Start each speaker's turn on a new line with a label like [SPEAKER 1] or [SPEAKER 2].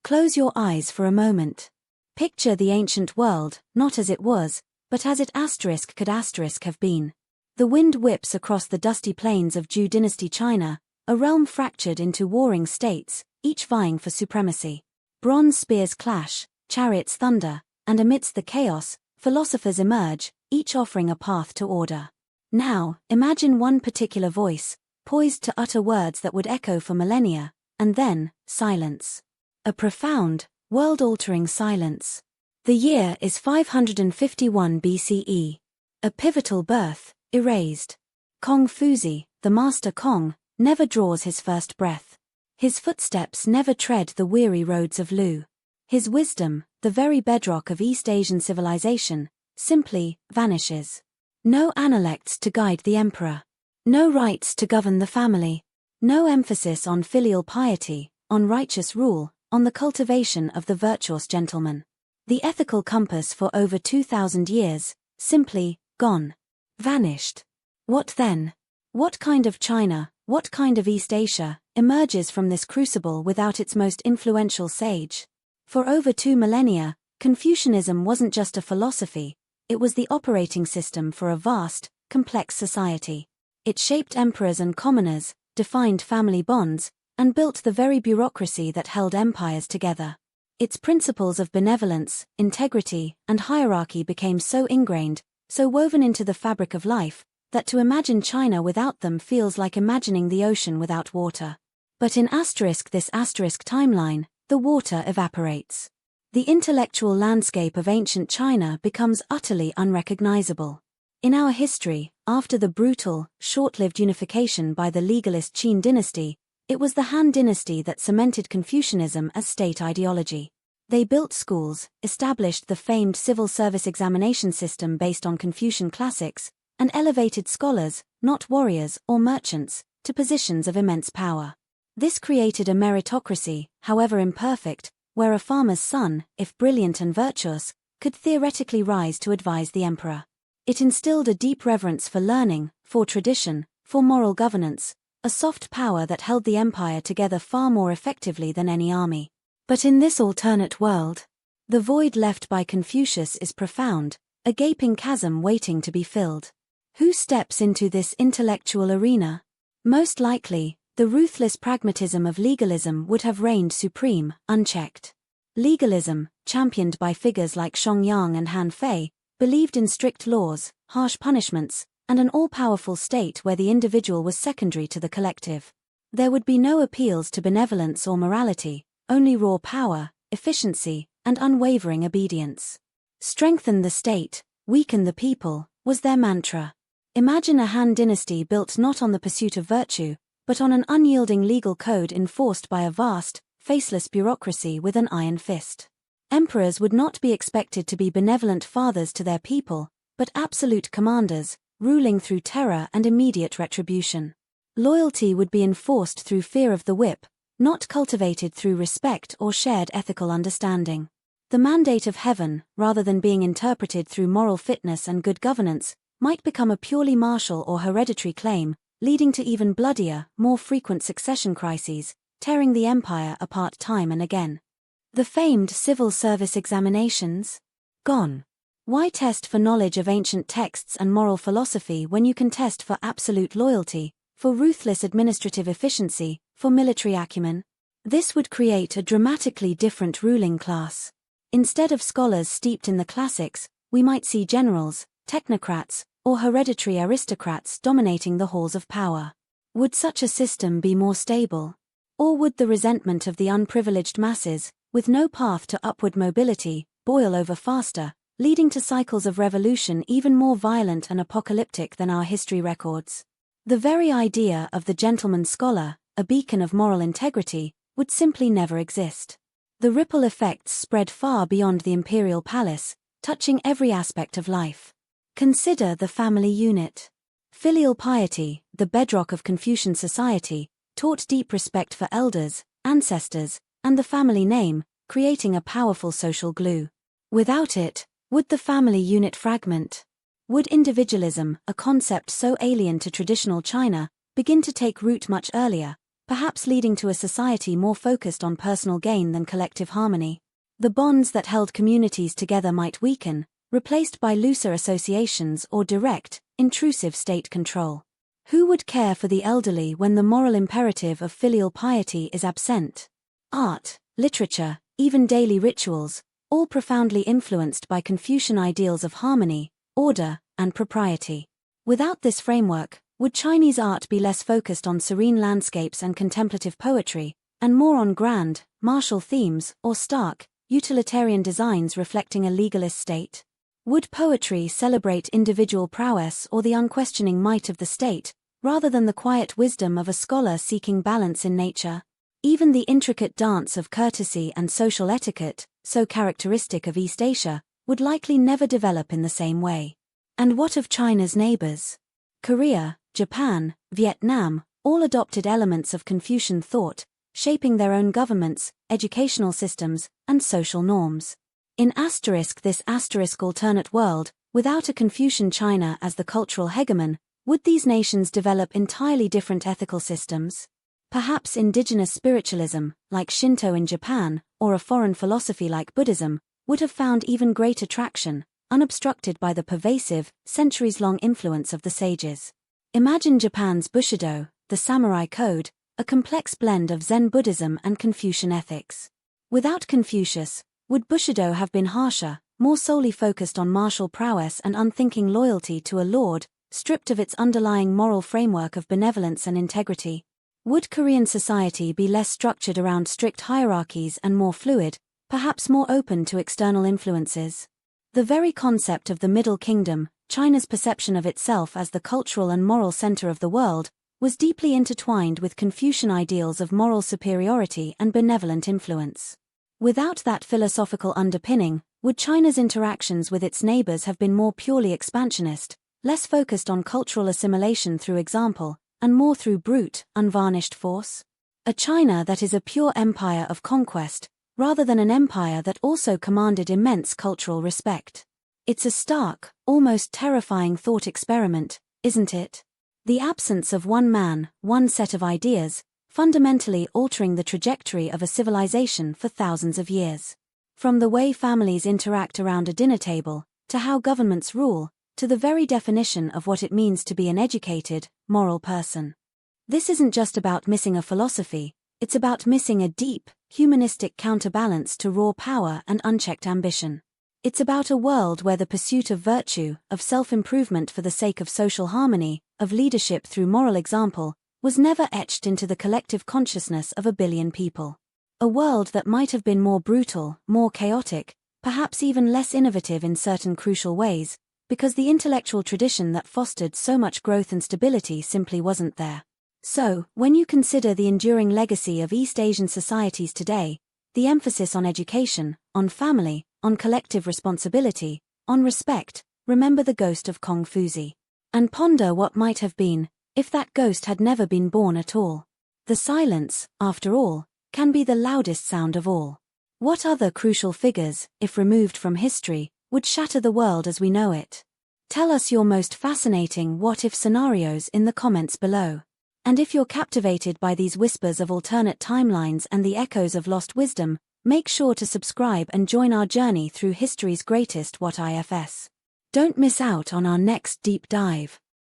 [SPEAKER 1] Close your eyes for a moment. Picture the ancient world, not as it was, but as it could have been. The wind whips across the dusty plains of Zhou dynasty China, a realm fractured into warring states, each vying for supremacy. Bronze spears clash, chariots thunder, and amidst the chaos, philosophers emerge, each offering a path to order. Now, imagine one particular voice, poised to utter words that would echo for millennia, and then, silence. A profound, world-altering silence. The year is 551 BCE. A pivotal birth, erased. Confucius, the master Kong, never draws his first breath. His footsteps never tread the weary roads of Lu. His wisdom, the very bedrock of East Asian civilization, simply vanishes. No Analects to guide the emperor. No rites to govern the family. No emphasis on filial piety, on righteous rule, on the cultivation of the virtuous gentleman. The ethical compass for over 2,000 years, simply, gone. Vanished. What then? What kind of China, what kind of East Asia, emerges from this crucible without its most influential sage? For over 2 millennia, Confucianism wasn't just a philosophy, it was the operating system for a vast, complex society. It shaped emperors and commoners, defined family bonds, and built the very bureaucracy that held empires together. Its principles of benevolence, integrity, and hierarchy became so ingrained, so woven into the fabric of life, that to imagine China without them feels like imagining the ocean without water. But in this timeline, the water evaporates. The intellectual landscape of ancient China becomes utterly unrecognizable. In our history, after the brutal, short-lived unification by the legalist Qin dynasty, it was the Han dynasty that cemented Confucianism as state ideology. They built schools, established the famed civil service examination system based on Confucian classics, and elevated scholars, not warriors or merchants, to positions of immense power. This created a meritocracy, however imperfect, where a farmer's son, if brilliant and virtuous, could theoretically rise to advise the emperor. It instilled a deep reverence for learning, for tradition, for moral governance, a soft power that held the empire together far more effectively than any army. But in this alternate world, the void left by Confucius is profound, a gaping chasm waiting to be filled. Who steps into this intellectual arena? Most likely, the ruthless pragmatism of legalism would have reigned supreme, unchecked. Legalism, championed by figures like Xiong and Han Fei, believed in strict laws, harsh punishments, and an all-powerful state where the individual was secondary to the collective. There would be no appeals to benevolence or morality, only raw power, efficiency, and unwavering obedience. Strengthen the state, weaken the people, was their mantra. Imagine a Han dynasty built not on the pursuit of virtue, but on an unyielding legal code enforced by a vast, faceless bureaucracy with an iron fist. Emperors would not be expected to be benevolent fathers to their people, but absolute commanders, ruling through terror and immediate retribution. Loyalty would be enforced through fear of the whip, not cultivated through respect or shared ethical understanding. The mandate of heaven, rather than being interpreted through moral fitness and good governance, might become a purely martial or hereditary claim, leading to even bloodier, more frequent succession crises, tearing the empire apart time and again. The famed civil service examinations? Gone. Why test for knowledge of ancient texts and moral philosophy when you can test for absolute loyalty, for ruthless administrative efficiency, for military acumen? This would create a dramatically different ruling class. Instead of scholars steeped in the classics, we might see generals, technocrats, or hereditary aristocrats dominating the halls of power. Would such a system be more stable? Or would the resentment of the unprivileged masses, with no path to upward mobility, boil over faster, leading to cycles of revolution even more violent and apocalyptic than our history records? The very idea of the gentleman scholar, a beacon of moral integrity, would simply never exist. The ripple effects spread far beyond the imperial palace, touching every aspect of life. Consider the family unit. Filial piety, the bedrock of Confucian society, taught deep respect for elders, ancestors, and the family name, creating a powerful social glue. Without it, would the family unit fragment? Would individualism, a concept so alien to traditional China, begin to take root much earlier, perhaps leading to a society more focused on personal gain than collective harmony. The bonds that held communities together might weaken, replaced by looser associations or direct, intrusive state control. Who would care for the elderly when the moral imperative of filial piety is absent? Art, literature, even daily rituals, all profoundly influenced by Confucian ideals of harmony, order, and propriety. Without this framework, would Chinese art be less focused on serene landscapes and contemplative poetry, and more on grand, martial themes or stark, utilitarian designs reflecting a legalist state? Would poetry celebrate individual prowess or the unquestioning might of the state, rather than the quiet wisdom of a scholar seeking balance in nature? Even the intricate dance of courtesy and social etiquette, so characteristic of East Asia, would likely never develop in the same way. And what of China's neighbors? Korea, Japan, Vietnam, all adopted elements of Confucian thought, shaping their own governments, educational systems, and social norms. In this alternate world, without a Confucian China as the cultural hegemon, would these nations develop entirely different ethical systems? Perhaps indigenous spiritualism, like Shinto in Japan, or a foreign philosophy like Buddhism, would have found even greater traction, unobstructed by the pervasive, centuries-long influence of the sages. Imagine Japan's Bushido, the samurai code, a complex blend of Zen Buddhism and Confucian ethics. Without Confucius, would Bushido have been harsher, more solely focused on martial prowess and unthinking loyalty to a lord, stripped of its underlying moral framework of benevolence and integrity? Would Korean society be less structured around strict hierarchies and more fluid, perhaps more open to external influences? The very concept of the Middle Kingdom, China's perception of itself as the cultural and moral center of the world, was deeply intertwined with Confucian ideals of moral superiority and benevolent influence. Without that philosophical underpinning, would China's interactions with its neighbors have been more purely expansionist, less focused on cultural assimilation through example, and more through brute, unvarnished force? A China that is a pure empire of conquest, rather than an empire that also commanded immense cultural respect. It's a stark, almost terrifying thought experiment, isn't it? The absence of one man, one set of ideas, fundamentally altering the trajectory of a civilization for thousands of years. From the way families interact around a dinner table, to how governments rule, to the very definition of what it means to be an educated, moral person. This isn't just about missing a philosophy, it's about missing a deep, humanistic counterbalance to raw power and unchecked ambition. It's about a world where the pursuit of virtue, of self-improvement for the sake of social harmony, of leadership through moral example, was never etched into the collective consciousness of a billion people. A world that might have been more brutal, more chaotic, perhaps even less innovative in certain crucial ways, because the intellectual tradition that fostered so much growth and stability simply wasn't there. So, when you consider the enduring legacy of East Asian societies today, the emphasis on education, on family, on collective responsibility, on respect, remember the ghost of Confucius. And ponder what might have been, if that ghost had never been born at all. The silence, after all, can be the loudest sound of all. What other crucial figures, if removed from history, would shatter the world as we know it? Tell us your most fascinating what-if scenarios in the comments below. And if you're captivated by these whispers of alternate timelines and the echoes of lost wisdom, make sure to subscribe and join our journey through history's greatest what-ifs. Don't miss out on our next deep dive.